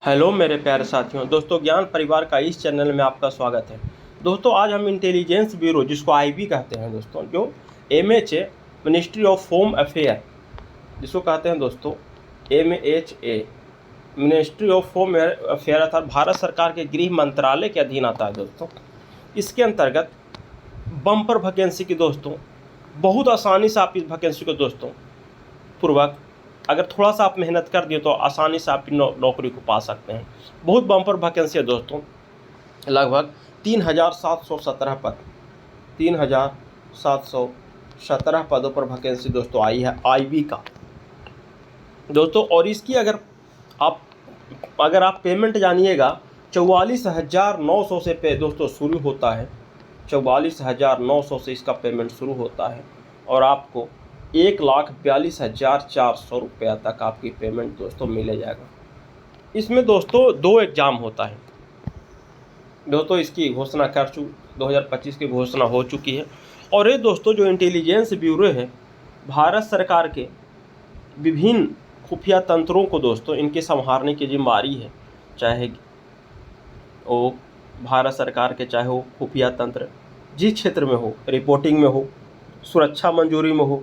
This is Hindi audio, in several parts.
हेलो मेरे प्यारे साथियों, दोस्तों ज्ञान परिवार का इस चैनल में आपका स्वागत है। दोस्तों आज हम इंटेलिजेंस ब्यूरो जिसको आईबी कहते हैं दोस्तों, जो MHA ministry of home affair जिसको कहते हैं दोस्तों MHA ministry of home affair अर्थात भारत सरकार के गृह मंत्रालय के अधीन आता है दोस्तों। इसके अंतर्गत बम्पर वैकेंसी की दोस्तों बहुत आसानी से आप इस वैकेंसी को दोस्तों पूर्वक अगर थोड़ा सा आप मेहनत कर दिए तो आसानी से आप नौकरी को पा सकते हैं। बहुत बम्पर वैकेंसी है दोस्तों, लगभग 3717 पद 3717 पदों पर वैकेंसी दोस्तों आई है आईबी का दोस्तों। और इसकी अगर आप पेमेंट जानिएगा 44,900 से पे दोस्तों शुरू होता है। 44,900 से इसका पेमेंट शुरू होता है और आपको 1,42,400 रुपया तक आपकी पेमेंट दोस्तों मिले जाएगा। इसमें दोस्तों 2 एग्ज़ाम होता है दोस्तों। इसकी घोषणा 2025 की घोषणा हो चुकी है। और ये दोस्तों जो इंटेलिजेंस ब्यूरो है भारत सरकार के विभिन्न खुफिया तंत्रों को दोस्तों इनके संभालने की जिम्मेदारी है, चाहे वो भारत सरकार के चाहे वो खुफिया तंत्र जिस क्षेत्र में हो, रिपोर्टिंग में हो, सुरक्षा मंजूरी में हो,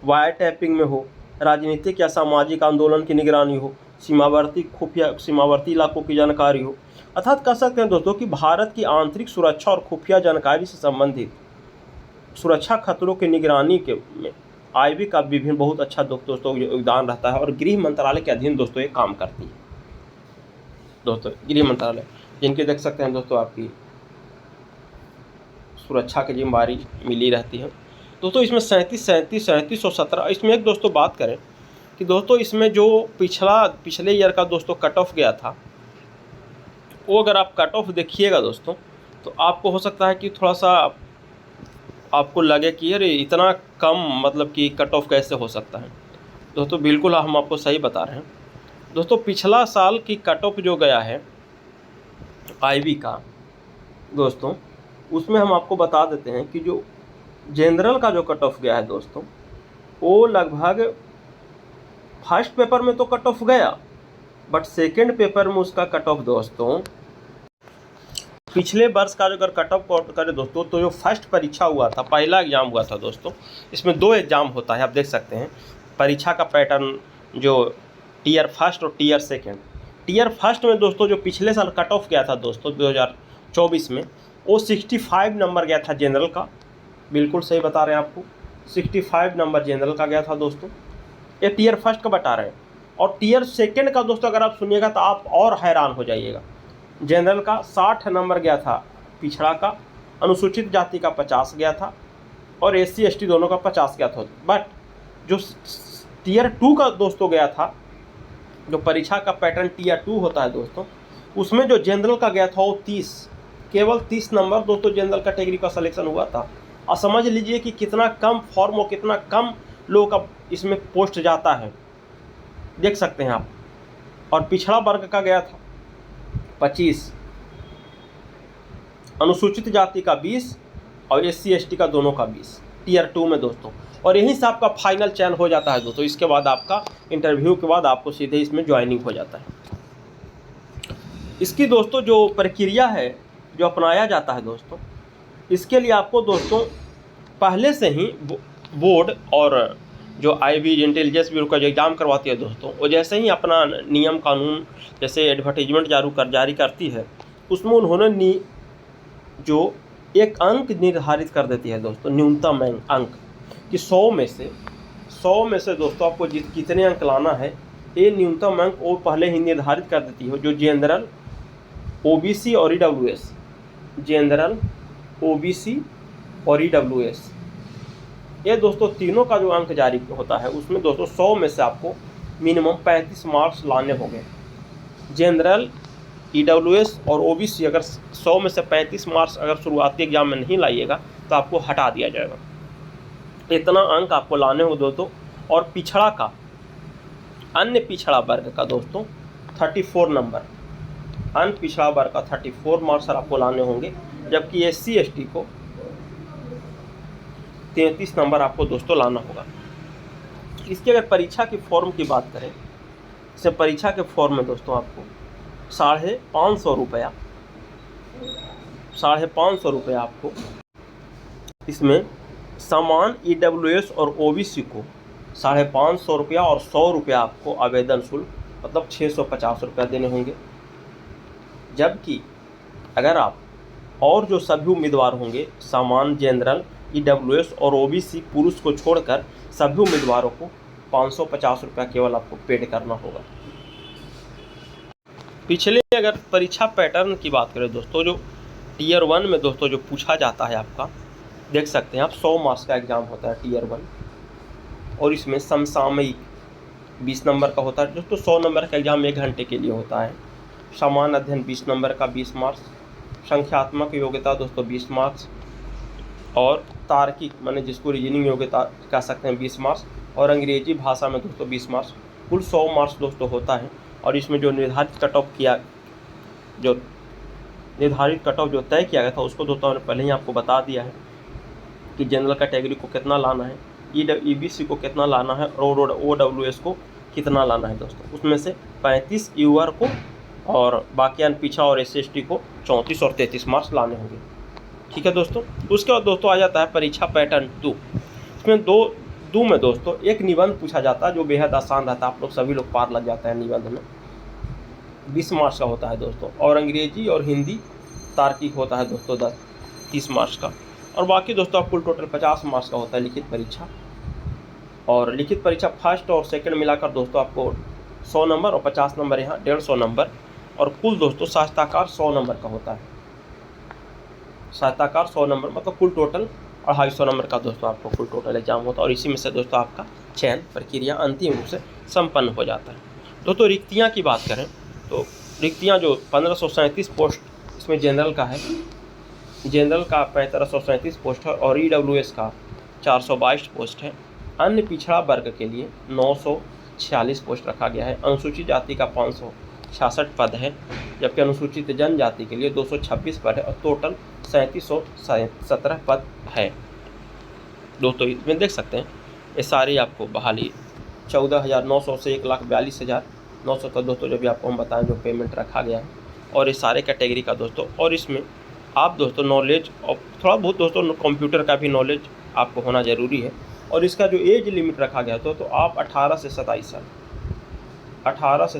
वायर टैपिंग में हो, राजनीतिक या सामाजिक आंदोलन की निगरानी हो, सीमावर्ती इलाकों की जानकारी हो, अर्थात कह सकते हैं दोस्तों कि भारत की आंतरिक सुरक्षा और खुफिया जानकारी से संबंधित सुरक्षा खतरों की निगरानी के में आईबी का विभिन्न बहुत अच्छा दोस्तों योगदान रहता है। और गृह मंत्रालय के अधीन दोस्तों ये काम करती है दोस्तों। गृह मंत्रालय जिनके देख सकते हैं दोस्तों आपकी सुरक्षा की जिम्मेदारी मिली रहती है दोस्तों। इसमें 3717 इसमें एक दोस्तों बात करें कि दोस्तों इसमें जो पिछले ईयर का दोस्तों कट ऑफ गया था, वो अगर आप कट ऑफ देखिएगा दोस्तों तो आपको हो सकता है कि थोड़ा सा आपको लगे कि अरे इतना कम, मतलब कि कट ऑफ कैसे हो सकता है दोस्तों। बिल्कुल हम आपको सही बता रहे हैं दोस्तों। पिछला साल की कट ऑफ जो गया है आईबी का दोस्तों, उसमें हम आपको बता देते हैं कि जो जनरल का जो कट ऑफ गया है दोस्तों, वो लगभग फर्स्ट पेपर में तो कट ऑफ गया, बट सेकंड पेपर में उसका कट ऑफ दोस्तों पिछले वर्ष का जो अगर कट ऑफ करें दोस्तों तो जो फर्स्ट परीक्षा हुआ था, पहला एग्ज़ाम हुआ था दोस्तों, इसमें 2 एग्ज़ाम होता है। आप देख सकते हैं परीक्षा का पैटर्न, जो टीयर फर्स्ट और टीयर सेकेंड। टीयर फर्स्ट में दोस्तों जो पिछले साल कट ऑफ गया था दोस्तों 2024 में, वो 65 नंबर गया था जनरल का। बिल्कुल सही बता रहे हैं आपको, 65 नंबर जनरल का गया था दोस्तों। ये टीयर फर्स्ट का बता रहे हैं। और टीयर सेकंड का दोस्तों अगर आप सुनिएगा तो आप और हैरान हो जाइएगा। जनरल का 60 नंबर गया था, पिछड़ा का, अनुसूचित जाति का 50 गया था और SC ST दोनों का 50 गया था। बट जो टीयर 2 का दोस्तों गया था, जो परीक्षा का पैटर्न टीयर 2 होता है दोस्तों, उसमें जो जनरल का गया था वो केवल 30 नंबर दोस्तों जनरल कैटेगरी का सिलेक्शन हुआ था। और समझ लीजिए कि कितना कम फॉर्म और कितना कम लोगों का इसमें पोस्ट जाता है, देख सकते हैं आप। और पिछड़ा वर्ग का गया था 25, अनुसूचित जाति का 20 और SC ST का दोनों का 20 टीयर 2 में दोस्तों। और यहीं से आपका फाइनल चयन हो जाता है दोस्तों। इसके बाद आपका इंटरव्यू के बाद आपको सीधे इसमें ज्वाइनिंग हो जाता है। इसकी दोस्तों जो प्रक्रिया है जो अपनाया जाता है दोस्तों, इसके लिए आपको दोस्तों पहले से ही बोर्ड और जो आईबी इंटेलिजेंस ब्यूरो का जो एग्ज़ाम करवाती है दोस्तों, वो जैसे ही अपना नियम कानून जैसे एडवर्टाइजमेंट जारी करती है, उसमें उन्होंने जो एक अंक निर्धारित कर देती है दोस्तों, न्यूनतम अंक कि 100 में से दोस्तों आपको कितने अंक लाना है, ये न्यूनतम अंक वो पहले ही निर्धारित कर देती है। जो जनरल, OBC और EWS, जनरल, OBC और EWS, ये दोस्तों तीनों का जो अंक जारी होता है उसमें दोस्तों 100 में से आपको मिनिमम 35 मार्क्स लाने होंगे। जनरल, EWS और OBC अगर 100 में से 35 मार्क्स अगर शुरुआती एग्जाम में नहीं लाइएगा तो आपको हटा दिया जाएगा। इतना अंक आपको लाने हो दोस्तों। और पिछड़ा का, अन्य पिछड़ा वर्ग का दोस्तों 34 नंबर, अन्य पिछड़ा वर्ग का 34 मार्क्स आपको लाने होंगे, जबकि SC ST को 33 नंबर आपको दोस्तों लाना होगा। इसकी अगर परीक्षा की फॉर्म की बात करें, जैसे परीक्षा के फॉर्म में दोस्तों आपको ₹550 ₹550 आपको इसमें समान EWS और OBC को ₹550 और ₹100 आपको आवेदन शुल्क मतलब ₹650 देने होंगे। जबकि अगर आप और जो सभी उम्मीदवार होंगे सामान्य, जनरल, EWS और OBC पुरुष को छोड़कर सभी उम्मीदवारों को ₹550 केवल आपको पेड करना होगा। पिछले अगर परीक्षा पैटर्न की बात करें दोस्तों, जो Tier 1 में दोस्तों जो पूछा जाता है आपका, देख सकते हैं आप 100 मार्क्स का एग्ज़ाम होता है Tier 1 और इसमें समसामयिक 20 नंबर का होता है दोस्तों। 100 नंबर का एग्ज़ाम 1 घंटे के लिए होता है। सामान्य अध्ययन 20 नंबर का 20 मार्क्स, संख्यात्मक योग्यता दोस्तों 20 मार्क्स और तार्किक माने जिसको रीजनिंग योग्यता कह सकते हैं 20 मार्क्स और अंग्रेजी भाषा में दोस्तों 20 मार्क्स, कुल 100 मार्क्स दोस्तों होता है। और इसमें जो निर्धारित कट ऑफ जो तय किया गया था उसको दोस्तों मैंने पहले ही आपको बता दिया है कि जनरल कैटेगरी को कितना लाना है, EBC को कितना लाना है और OWS को कितना लाना है दोस्तों। उसमें से 35 UR को और बाकी अनपिछड़ा और SC/ST को 34 और 33 मार्क्स लाने होंगे। ठीक है दोस्तों। उसके बाद दोस्तों आ जाता है परीक्षा पैटर्न 2। इसमें दो में दोस्तों एक निबंध पूछा जाता है जो बेहद आसान रहता है, आप लोग सभी लोग पार लग जाते हैं निबंध में। 20 मार्क्स का होता है दोस्तों और अंग्रेजी और हिंदी तार्किक होता है दोस्तों 30 मार्क्स का। और बाकी दोस्तों आप कुल टोटल 50 मार्क्स का होता है लिखित परीक्षा। और लिखित परीक्षा फर्स्ट और सेकंड मिलाकर दोस्तों आपको 100 नंबर और 50 नंबर यहाँ 150 नंबर और कुल दोस्तों साहित्याकार 100 नंबर का होता है। साहित्याकार 100 नंबर मतलब कुल टोटल 250 नंबर का दोस्तों आपको कुल टोटल एग्जाम होता है। और इसी में से दोस्तों आपका चयन प्रक्रिया अंतिम रूप से संपन्न हो जाता है। दोस्तों रिक्तियाँ की बात करें तो रिक्तियाँ जो 1537 पोस्ट इसमें जनरल का है, जनरल का 1537 पोस्ट है और EWS का 422 पोस्ट है। अन्य पिछड़ा वर्ग के लिए 946 पोस्ट रखा गया है। अनुसूचित जाति का 566 पद है, जबकि अनुसूचित जनजाति के लिए 226 पद है और टोटल 3717 पद है दोस्तों। इसमें देख सकते हैं ये सारी आपको बहाली 14,900 से 1,42,900 का दोस्तों जो भी आपको हम बताएं जो पेमेंट रखा गया है और ये सारे कैटेगरी का दोस्तों। और इसमें आप दोस्तों नॉलेज और थोड़ा बहुत दोस्तों कंप्यूटर का भी नॉलेज आपको होना ज़रूरी है। और इसका जो एज लिमिट रखा गया तो आप 18 से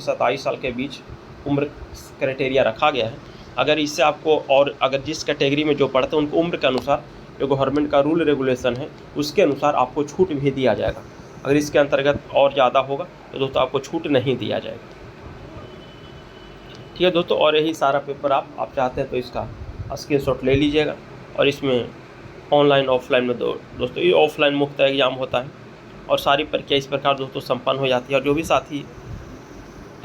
27 साल के बीच उम्र क्राइटेरिया रखा गया है। अगर इससे आपको और अगर जिस कैटेगरी में जो पढ़ते हैं उनको उम्र के अनुसार जो गवर्नमेंट का रूल रेगुलेशन है उसके अनुसार आपको छूट भी दिया जाएगा। अगर इसके अंतर्गत और ज़्यादा होगा तो दोस्तों आपको छूट नहीं दिया जाएगा। ठीक है दोस्तों। और यही सारा पेपर आप चाहते हैं तो इसका स्क्रीनशॉट ले लीजिएगा। और इसमें ऑनलाइन ऑफलाइन में दोस्तों ये ऑफलाइन मुक्त एग्जाम होता है और सारी प्रक्रिया इस प्रकार दोस्तों संपन्न हो जाती है। और जो भी साथी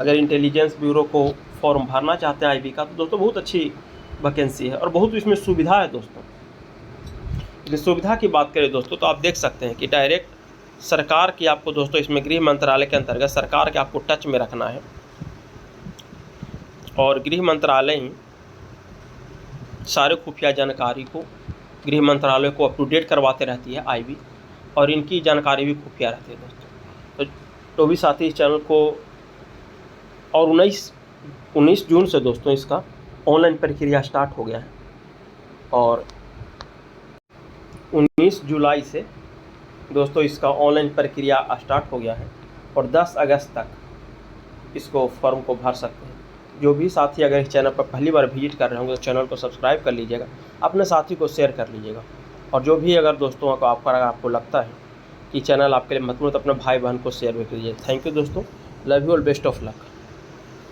अगर इंटेलिजेंस ब्यूरो को फॉर्म भरना चाहते हैं IB का तो दोस्तों बहुत अच्छी वैकेंसी है और बहुत इसमें सुविधा है दोस्तों। इस सुविधा की बात करें दोस्तों तो आप देख सकते हैं कि डायरेक्ट सरकार की आपको दोस्तों इसमें गृह मंत्रालय के अंतर्गत सरकार के आपको टच में रखना है और गृह मंत्रालय ही सारे खुफिया जानकारी को गृह मंत्रालय को अप टू डेट करवाते रहती है IB और इनकी जानकारी भी खुफिया रहती है दोस्तों। तो भी साथी इस चैनल को और 19 जून से दोस्तों इसका ऑनलाइन प्रक्रिया स्टार्ट हो गया है और 19 जुलाई से दोस्तों इसका ऑनलाइन प्रक्रिया स्टार्ट हो गया है और 10 अगस्त तक इसको फॉर्म को भर सकते हैं। जो भी साथी अगर इस चैनल पर पहली बार विजिट कर रहे होंगे तो चैनल को सब्सक्राइब कर लीजिएगा, अपने साथी को शेयर कर लीजिएगा। और जो भी अगर दोस्तों को आपको लगता है कि चैनल आपके लिए महत्वपूर्ण तो अपने भाई बहन को शेयर भी कीजिए। थैंक यू दोस्तों, love you all, best of luck.